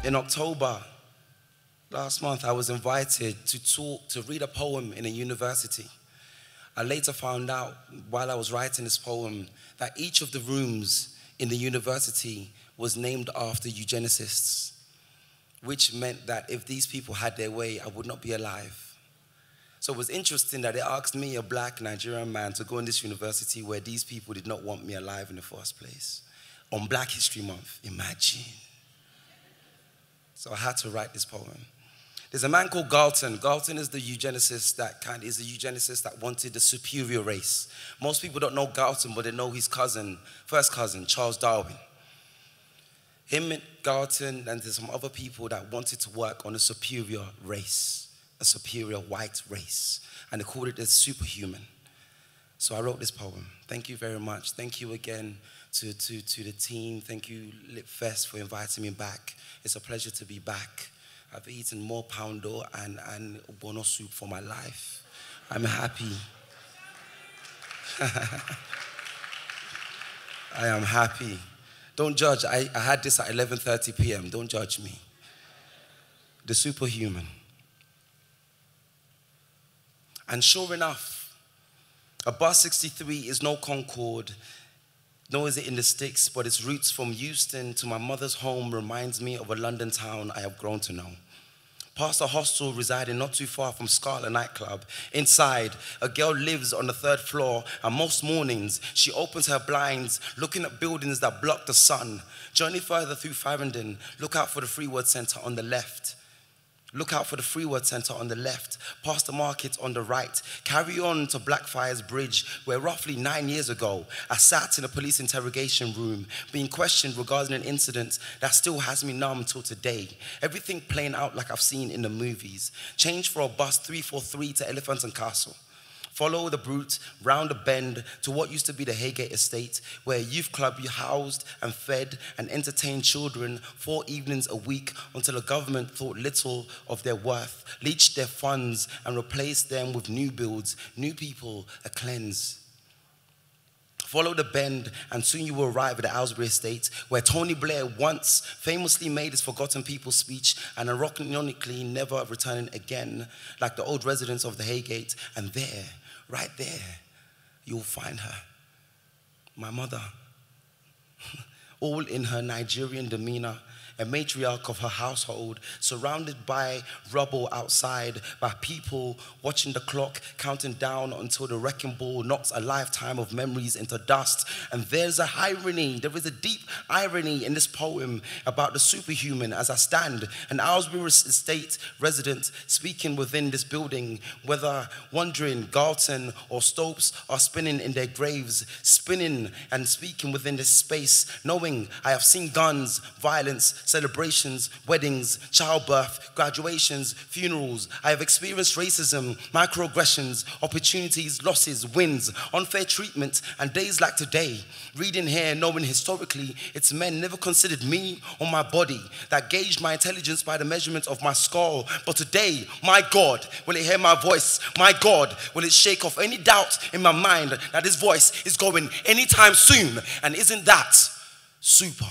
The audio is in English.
In October last month, I was invited to read a poem in a university. I later found out while I was writing this poem that each of the rooms in the university was named after eugenicists, which meant that if these people had their way, I would not be alive. So it was interesting that they asked me, a black Nigerian man, to go in this university where these people did not want me alive in the first place. On Black History Month, imagine. So I had to write this poem. There's a man called Galton. Galton is the eugenicist that wanted the superior race. Most people don't know Galton, but they know his cousin, first cousin, Charles Darwin. Him and Galton and there's some other people that wanted to work on a superior race, a superior white race, and they called it the superhuman. So I wrote this poem. Thank you very much. Thank you again to the team. Thank you, Litfest, for inviting me back. It's a pleasure to be back. I've eaten more poundo and bono soup for my life. I'm happy. I am happy. Don't judge. I had this at 11:30 p.m. Don't judge me. The superhuman. And sure enough, a bus 63 is no Concorde, nor is it in the sticks, but its roots from Euston to my mother's home reminds me of a London town I have grown to know. Past a hostel residing not too far from Scarlet nightclub. Inside, a girl lives on the 3rd floor, and most mornings, she opens her blinds, looking at buildings that block the sun. Journey further through Farringdon, look out for the Free Word Centre on the left. Look out for the Free Word Centre on the left, past the market on the right. Carry on to Blackfriars Bridge, where roughly 9 years ago, I sat in a police interrogation room, being questioned regarding an incident that still has me numb till today. Everything playing out like I've seen in the movies. Change for a bus 343 to Elephant and Castle. Follow the route round the bend to what used to be the Haygate Estate, where a youth club housed and fed and entertained children 4 evenings a week until the government thought little of their worth, leached their funds and replaced them with new builds, new people, a cleanse. Follow the bend and soon you will arrive at the Aylesbury Estate, where Tony Blair once famously made his Forgotten People speech and ironically never returning again, like the old residents of the Haygate. And there, right there, you'll find her, my mother, all in her Nigerian demeanor, a matriarch of her household, surrounded by rubble outside, by people watching the clock, counting down until the wrecking ball knocks a lifetime of memories into dust. And there's a irony, there is a deep irony in this poem about the superhuman as I stand, an Aylesbury Estate resident speaking within this building, whether wondering Galton or Stopes are spinning in their graves, spinning and speaking within this space, knowing I have seen guns, violence, celebrations, weddings, childbirth, graduations, funerals. I have experienced racism, microaggressions, opportunities, losses, wins, unfair treatment, and days like today. Reading here, knowing historically, it's men never considered me or my body, that gauged my intelligence by the measurement of my skull. But today, my God, will it hear my voice? My God, will it shake off any doubt in my mind that this voice is going anytime soon? And isn't that super?